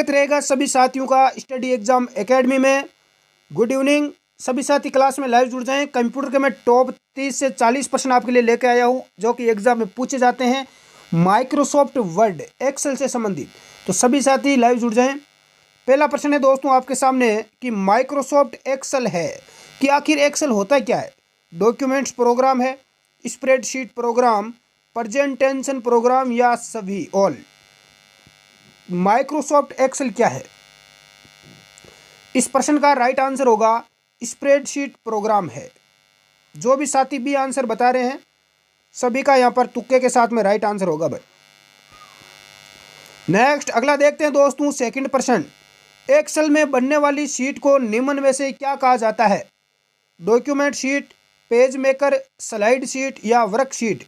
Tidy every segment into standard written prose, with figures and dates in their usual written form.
स्वागत रहेगा सभी साथियों का स्टडी एग्जाम एकेडमी में। गुड इवनिंग सभी साथी, क्लास में लाइव जुड़ जाएं। कंप्यूटर के मैं टॉप 30 से 40% आपके लिए लेके आया हूं जो कि एग्जाम में पूछे जाते हैं माइक्रोसॉफ्ट वर्ड एक्सेल से संबंधित। तो सभी साथी लाइव जुड़ जाएं। पहला प्रश्न है दोस्तों आपके सामने कि माइक्रोसॉफ्ट एक्सेल है कि आखिर एक्सेल होता क्या है। डॉक्यूमेंट्स प्रोग्राम है, स्प्रेडशीट प्रोग्राम, प्रेजेंटेशन प्रोग्राम या सभी ऑल। माइक्रोसॉफ्ट एक्सेल क्या है? इस प्रश्न का राइट आंसर होगा स्प्रेडशीट प्रोग्राम है। जो भी साथी भी आंसर बता रहे हैं सभी का यहां पर तुक्के के साथ में राइट आंसर होगा भाई। नेक्स्ट अगला देखते हैं दोस्तों सेकंड प्रश्न। एक्सेल में बनने वाली शीट को निम्न में से क्या कहा जाता है? Document sheet, page maker, slide sheet या वर्कशीट।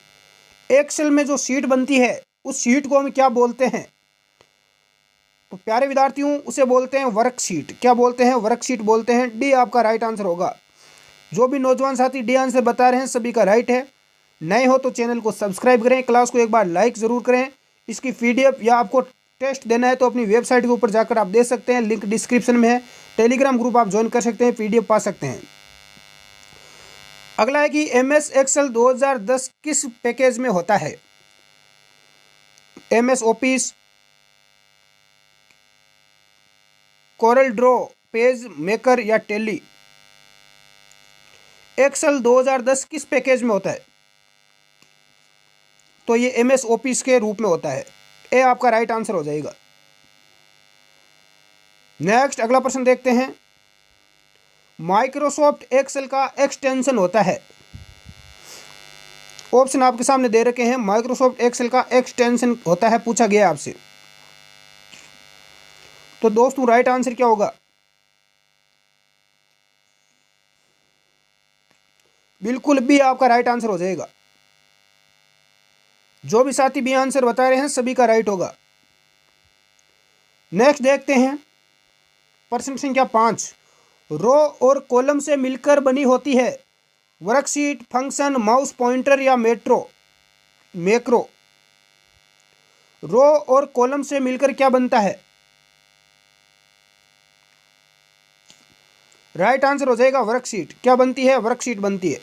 एक्सेल में जो शीट बनती है उस शीट को हम क्या बोलते हैं? तो प्यारे विद्यार्थियों उसे बोलते हैं वर्कशीट। क्या बोलते हैं? वर्कशीट बोलते हैं। डी आपका राइट आंसर होगा। जो भी नौजवान साथी डी आंसर बता रहे हैं सभी का राइट है। नए हो तो चैनल को सब्सक्राइब करें, क्लास को एक बार लाइक ज़रूर करें। इसकी पीडीएफ या आपको टेस्ट देना है तो अपनी वेबसाइट के ऊपर जाकर आप दे सकते हैं, लिंक डिस्क्रिप्शन में है। टेलीग्राम ग्रुप आप ज्वाइन कर सकते हैं, पीडीएफ पा सकते हैं। अगला है कि एमएस एक्सेल 2010 किस पैकेज में होता है? MS office, Corel Draw, page maker या टेली। एक्सेल 2010 किस पैकेज में होता है? तो ये एमएस ऑफिस के रूप में होता है। ए आपका राइट आंसर हो जाएगा। नेक्स्ट अगला प्रश्न देखते हैं। माइक्रोसॉफ्ट एक्सेल का एक्सटेंशन होता है। ऑप्शन आपके सामने दे रखे हैं। माइक्रोसॉफ्ट एक्सेल का एक्सटेंशन होता है, पूछा गया आपसे। तो दोस्तों राइट आंसर क्या होगा? बिल्कुल बी आपका राइट आंसर हो जाएगा। जो भी साथी बी आंसर बता रहे हैं सभी का राइट होगा। नेक्स्ट देखते हैं प्रश्न संख्या 5। रो और कॉलम से मिलकर बनी होती है वर्कशीट, फंक्शन, माउस पॉइंटर या मैक्रो। रो और कॉलम से मिलकर क्या बनता है? राइट आंसर हो जाएगा वर्कशीट। क्या बनती है? वर्कशीट बनती है।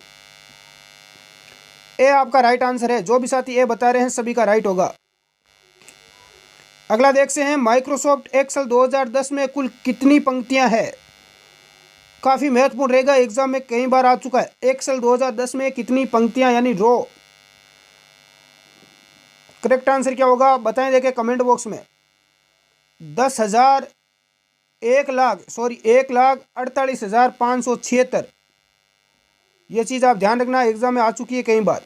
ए आपका राइट आंसर है। जो भी साथी ए बता रहे हैं सभी का राइट होगा। अगला देखते हैं माइक्रोसॉफ्ट एक्सेल 2010 में कुल कितनी पंक्तियां हैं? काफी महत्वपूर्ण रहेगा, एग्जाम में कई बार आ चुका है। एक्सेल 2010 में कितनी पंक्तियां यानी रो। करेक्ट आंसर क्या होगा बताएं देखें कमेंट बॉक्स में। 10,000, 1,48,576। ये चीज आप ध्यान रखना, एग्जाम में आ चुकी है कई बार।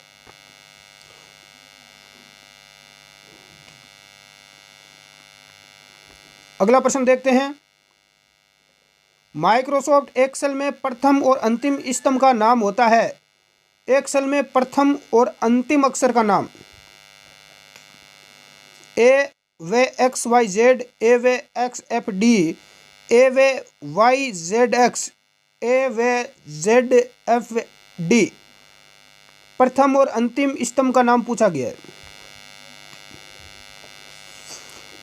अगला प्रश्न देखते हैं। माइक्रोसॉफ्ट एक्सेल में प्रथम और अंतिम स्तंभ का नाम होता है। एक्सेल में प्रथम और अंतिम अक्षर का नाम। ए वे XYZ, ए वे XFD, ए वे YZX, ए वे ZFD। प्रथम और अंतिम स्तंभ का नाम पूछा गया है।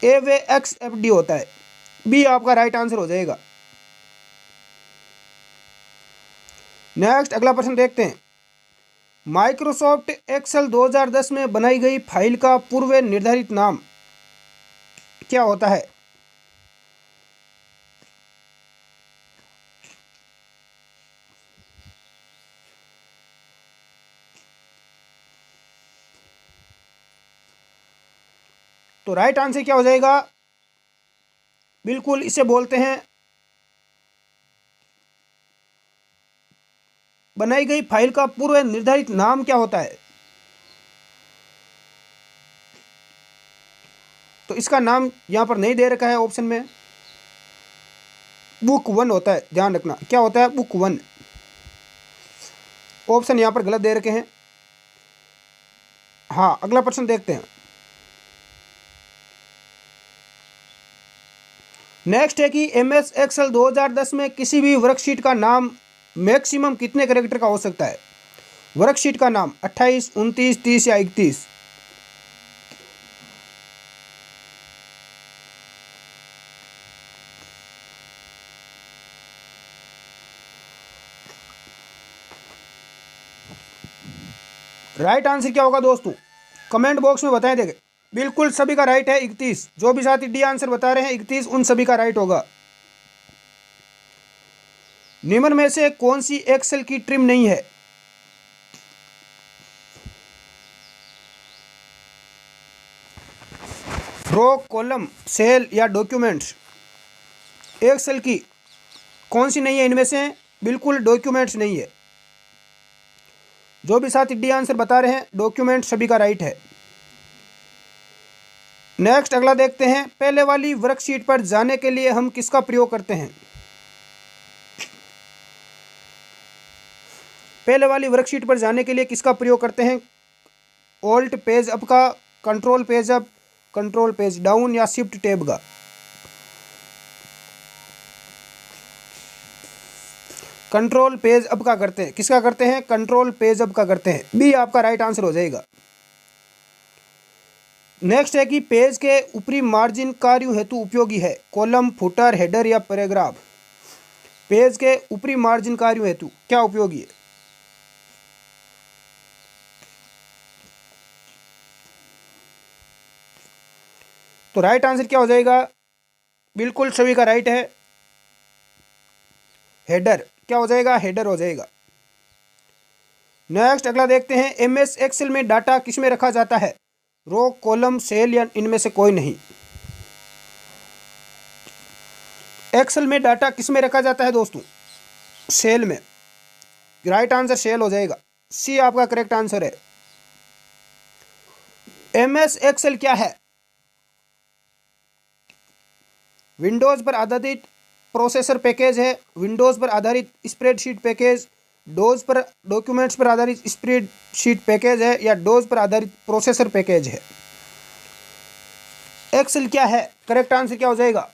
ए वे XFD होता है। बी आपका राइट आंसर हो जाएगा। नेक्स्ट अगला प्रश्न देखते हैं। माइक्रोसॉफ्ट एक्सेल 2010 में बनाई गई फाइल का पूर्व निर्धारित नाम क्या होता है? तो राइट आंसर क्या हो जाएगा? बिल्कुल इसे बोलते हैं बनाई गई फाइल का पूर्व निर्धारित नाम क्या होता है? तो इसका नाम यहां पर नहीं दे रखा है ऑप्शन में। बुक 1 होता है, ध्यान रखना। क्या होता है? बुक 1। ऑप्शन यहां पर गलत दे रखे हैं। हाँ अगला प्रश्न देखते हैं। नेक्स्ट है कि एमएस एक्सेल 2010 में किसी भी वर्कशीट का नाम मैक्सिमम कितने कैरेक्टर का हो सकता है? वर्कशीट का नाम 28, 29, 30 या 31। राइट आंसर क्या होगा दोस्तों, कमेंट बॉक्स में बताएं देंगे। बिल्कुल सभी का राइट है 31। जो भी साथी डी आंसर बता रहे हैं 31, उन सभी का राइट होगा। निम्न में से कौन सी एक्सेल की ट्रिम नहीं है? रो, कॉलम, सेल या डॉक्यूमेंट्स, एक्सेल की कौन सी नहीं है इनमें से? बिल्कुल डॉक्यूमेंट्स नहीं है। जो भी साथी डी आंसर बता रहे हैं डॉक्यूमेंट सभी का राइट है। नेक्स्ट अगला देखते हैं, पहले वाली वर्कशीट पर जाने के लिए हम किसका प्रयोग करते हैं? पहले वाली वर्कशीट पर जाने के लिए किसका प्रयोग करते हैं? ऑल्ट पेज अप का, control page up, control page down या शिफ्ट टैब का? कंट्रोल पेज अप का करते हैं। किसका करते हैं? कंट्रोल पेज अप का करते हैं। बी आपका राइट आंसर हो जाएगा। नेक्स्ट है कि पेज के ऊपरी मार्जिन कार्यों हेतु उपयोगी है? कॉलम, फुटर, हेडर या पैराग्राफ? पेज के ऊपरी मार्जिन कार्यों हेतु क्या उपयोगी है? तो राइट आंसर क्या हो जाएगा? बिल्कुल सभी का राइट है, हेडर। क्या हो जाएगा? हेडर हो जाएगा। नेक्स्ट अगला देखते हैं, एमएस एक्सेल में डाटा किसमें रखा जाता है? रो, कॉलम, सेल या इनमें से कोई नहीं? एक्सेल में डाटा किसमें रखा जाता है दोस्तों? सेल में। राइट आंसर सेल हो जाएगा। सी आपका करेक्ट आंसर है। एमएस एक्सेल क्या है? विंडोज पर आधारित प्रोसेसर पैकेज है, विंडोज पर आधारित स्प्रेडशीट पैकेज, डोज पर डॉक्यूमेंट्स पर आधारित स्प्रेडशीट पैकेज है या डोज पर आधारित प्रोसेसर पैकेज है? एक्सेल क्या है? करेक्ट आंसर क्या हो जाएगा?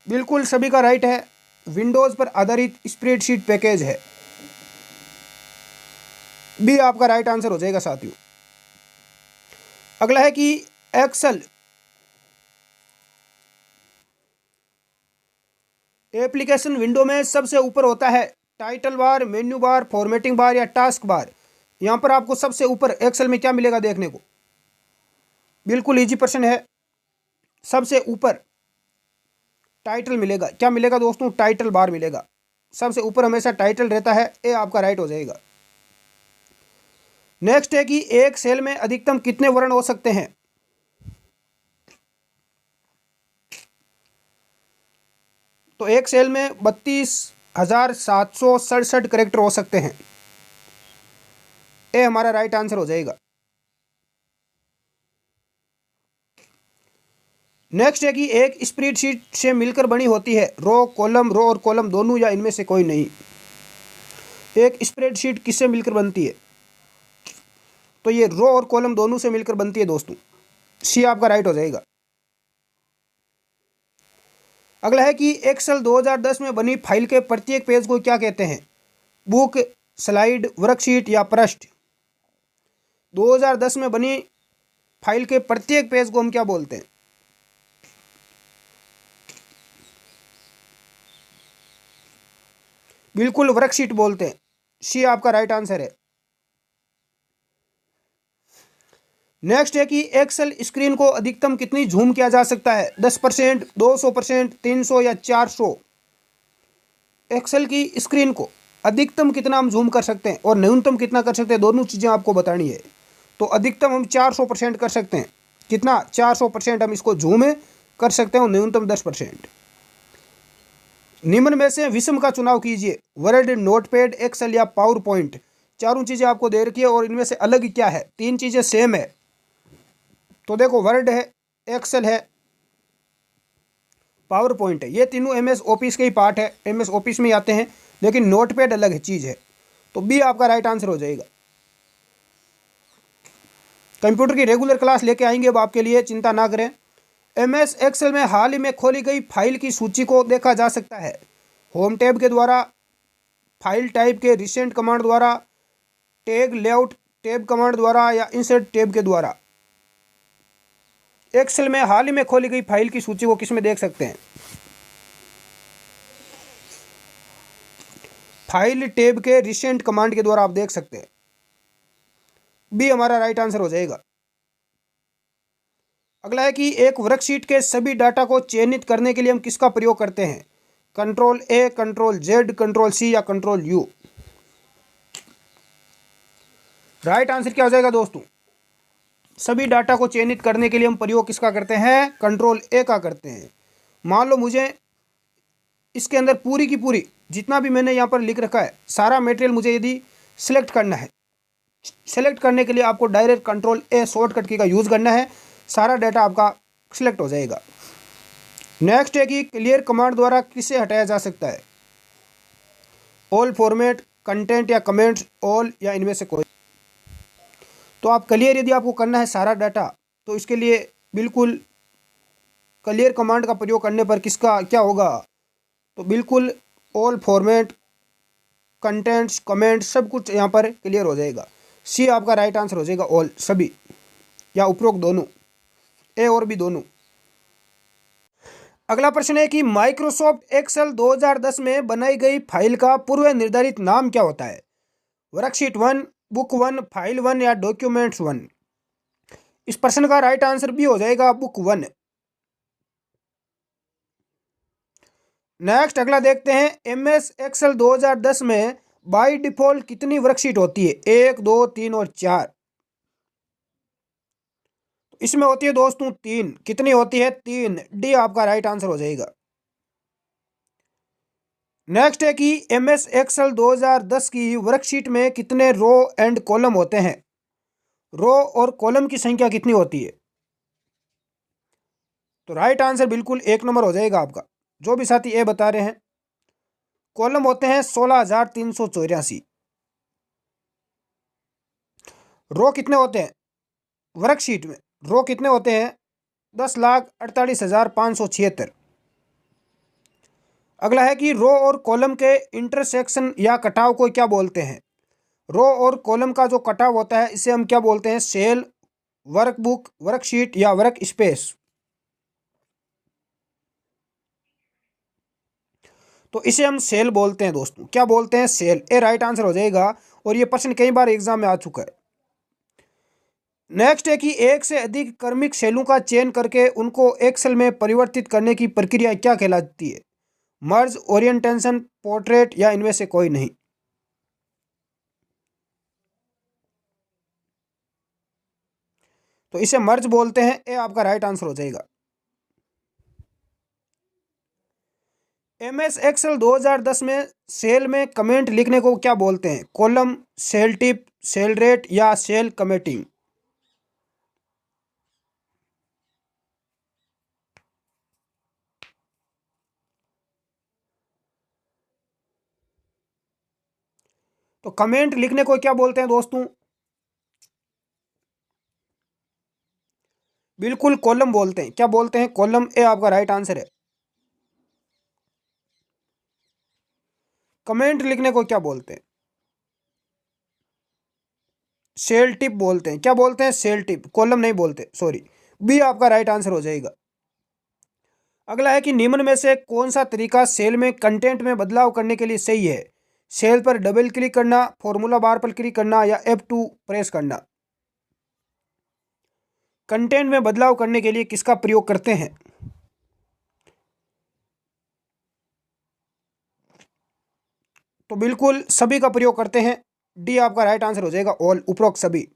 बिल्कुल सभी का राइट है, विंडोज पर आधारित स्प्रेडशीट पैकेज है। बी आपका राइट आंसर हो जाएगा साथियों। अगला है कि एक्सेल एप्लीकेशन विंडो में सबसे ऊपर होता है? Title bar, menu bar, formatting bar या टास्क बार? यहां पर आपको सबसे ऊपर एक्सेल में क्या मिलेगा देखने को? बिल्कुल इजी प्रश्न है। सबसे ऊपर टाइटल मिलेगा। क्या मिलेगा दोस्तों? टाइटल बार मिलेगा। सबसे ऊपर हमेशा टाइटल रहता है। ए आपका राइट हो जाएगा। नेक्स्ट है कि एक सेल में अधिकतम कितने वर्ण हो सकते हैं? तो एक सेल में 32,767 कैरेक्टर हो सकते हैं। ए हमारा राइट आंसर हो जाएगा। नेक्स्ट है कि एक स्प्रेडशीट से मिलकर बनी होती है? रो, कॉलम, रो और कॉलम दोनों या इनमें से कोई नहीं? एक स्प्रेडशीट किससे मिलकर बनती है? तो ये रो और कॉलम दोनों से मिलकर बनती है दोस्तों। सी आपका राइट हो जाएगा। अगला है कि एक्सेल 2010 में बनी फाइल के प्रत्येक पेज को क्या कहते हैं? बुक, स्लाइड, वर्कशीट या पृष्ठ? 2010 में बनी फाइल के प्रत्येक पेज को हम क्या बोलते हैं? बिल्कुल वर्कशीट बोलते हैं। सी आपका राइट आंसर है। नेक्स्ट है कि एक्सेल स्क्रीन को अधिकतम कितनी जूम किया जा सकता है? 10%, 200%, 300 या 400? एक्सेल की स्क्रीन को अधिकतम कितना हम जूम कर सकते हैं और न्यूनतम कितना कर सकते हैं, दोनों चीज़ें आपको बतानी है। तो अधिकतम हम 400% कर सकते हैं। कितना? 400% हम इसको जूम कर सकते हैं और न्यूनतम 10%। निम्न में से विषम का चुनाव कीजिए। वर्ड, नोटपैड, एक्सेल या पावर पॉइंट? चारों चीज़ें आपको दे रखी है और इनमें से अलग क्या है? तीन चीज़ें सेम है। तो देखो, वर्ड है, एक्सेल है, पावर पॉइंट है। ये तीनों एमएस ऑफिस के ही पार्ट है, एमएस ऑफिस में ही आते हैं, लेकिन नोटपैड अलग है चीज़ है। तो बी आपका राइट आंसर हो जाएगा। कंप्यूटर की रेगुलर क्लास लेके आएंगे अब आपके लिए, चिंता ना करें। एमएस एक्सेल में हाल ही में खोली गई फाइल की सूची को देखा जा सकता है? होम टैब के द्वारा, फाइल टाइप के रिसेंट कमांड द्वारा, टैग लेआउट टैब कमांड द्वारा या इंसर्ट टैब के द्वारा? एक्सेल में हाल ही में खोली गई फाइल की सूची को किस में देख सकते हैं? फाइल टैब के रिसेंट कमांड के द्वारा आप देख सकते हैं। बी हमारा राइट आंसर हो जाएगा। अगला है कि एक वर्कशीट के सभी डाटा को चयनित करने के लिए हम किसका प्रयोग करते हैं? Control A, control Z, control C या कंट्रोल यू? राइट आंसर क्या हो जाएगा दोस्तों? सभी डाटा को चयनित करने के लिए हम प्रयोग किसका करते हैं? कंट्रोल ए का करते हैं। मान लो मुझे इसके अंदर पूरी की पूरी जितना भी मैंने यहाँ पर लिख रखा है सारा मटेरियल मुझे यदि सिलेक्ट करना है, सेलेक्ट करने के लिए आपको डायरेक्ट कंट्रोल ए शॉर्टकट की का यूज़ करना है, सारा डाटा आपका सिलेक्ट हो जाएगा। नेक्स्ट है कि क्लियर कमांड द्वारा किसे हटाया जा सकता है? ऑल फॉर्मेट, कंटेंट या कमेंट्स, ऑल या इनमें से कोई? तो आप क्लियर यदि आपको करना है सारा डाटा तो इसके लिए बिल्कुल क्लियर कमांड का प्रयोग करने पर किसका क्या होगा? तो बिल्कुल ऑल फॉर्मेट, कंटेंट्स, कमेंट्स सब कुछ यहाँ पर क्लियर हो जाएगा। सी आपका राइट आंसर हो जाएगा, ऑल सभी या उपरोक्त दोनों, ए और बी दोनों। अगला प्रश्न है कि माइक्रोसॉफ्ट एक्सेल 2010 में बनाई गई फाइल का पूर्व निर्धारित नाम क्या होता है? वर्कशीट 1, बुक 1, फाइल 1 या डॉक्यूमेंट्स 1? इस प्रश्न का राइट आंसर भी हो जाएगा बुक 1। नेक्स्ट अगला देखते हैं, एमएस एक्सेल 2010 में बाय डिफॉल्ट कितनी वर्कशीट होती है? 1, 2, 3 और 4? इसमें होती है दोस्तों 3। कितनी होती है? 3। डी आपका राइट आंसर हो जाएगा। नेक्स्ट है कि एमएस एक्सेल 2010 की वर्कशीट में कितने रो एंड कॉलम होते हैं? रो और कॉलम की संख्या कितनी होती है? तो राइट आंसर बिल्कुल 1 नंबर हो जाएगा आपका, जो भी साथी ए बता रहे हैं। कॉलम होते हैं 16,384। रो कितने होते हैं वर्कशीट में? रो कितने होते हैं? 10,48,576। अगला है कि रो और कॉलम के इंटरसेक्शन या कटाव को क्या बोलते हैं? रो और कॉलम का जो कटाव होता है इसे हम क्या बोलते हैं? सेल, वर्कबुक, वर्कशीट या वर्क स्पेस? तो इसे हम सेल बोलते हैं दोस्तों। क्या बोलते हैं? सेल। ए राइट आंसर हो जाएगा और ये प्रश्न कई बार एग्जाम में आ चुका है। नेक्स्ट है कि एक से अधिक क्रमिक सेलों का चयन करके उनको एक्सेल में परिवर्तित करने की प्रक्रिया क्या कहलाती है? मर्ज, ओरिएंटेशन, पोर्ट्रेट या इनमें से कोई नहीं? तो इसे मर्ज बोलते हैं। ए आपका राइट आंसर हो जाएगा। एमएस एक्सेल 2010 में सेल में कमेंट लिखने को क्या बोलते हैं? Column, cell tip, cell rate या सेल कमेटिंग? तो कमेंट लिखने को क्या बोलते हैं दोस्तों? बिल्कुल कॉलम बोलते हैं। क्या बोलते हैं? कॉलम। ए आपका राइट आंसर है। कमेंट लिखने को क्या बोलते हैं? सेल टिप बोलते हैं। क्या बोलते हैं? Cell tip. कॉलम नहीं बोलते, सॉरी। बी आपका राइट आंसर हो जाएगा। अगला है कि निम्न में से कौन सा तरीका सेल में कंटेंट में बदलाव करने के लिए सही है? सेल पर डबल क्लिक करना, फॉर्मूला बार पर क्लिक करना या F2 प्रेस करना? कंटेंट में बदलाव करने के लिए किसका प्रयोग करते हैं? तो बिल्कुल सभी का प्रयोग करते हैं। डी आपका राइट आंसर हो जाएगा, ऑल, उपरोक्त सभी।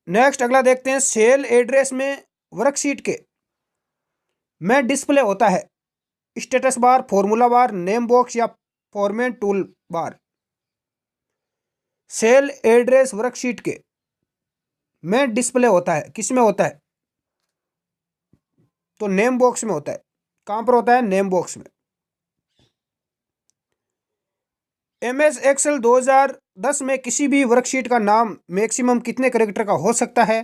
नेक्स्ट अगला देखते हैं, सेल एड्रेस में वर्कशीट के में डिस्प्ले होता है status bar, formula bar, name box या format tool bar? Cell address worksheet के में डिस्प्ले होता है, किस में होता है? तो नेम बॉक्स में होता है। कहां पर होता है? नेम बॉक्स में। एमएस एक्सेल 2010 में किसी भी वर्कशीट का नाम मैक्सिमम कितने कैरेक्टर का हो सकता है?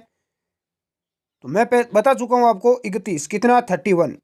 तो मैं बता चुका हूं आपको 31। कितना? 31।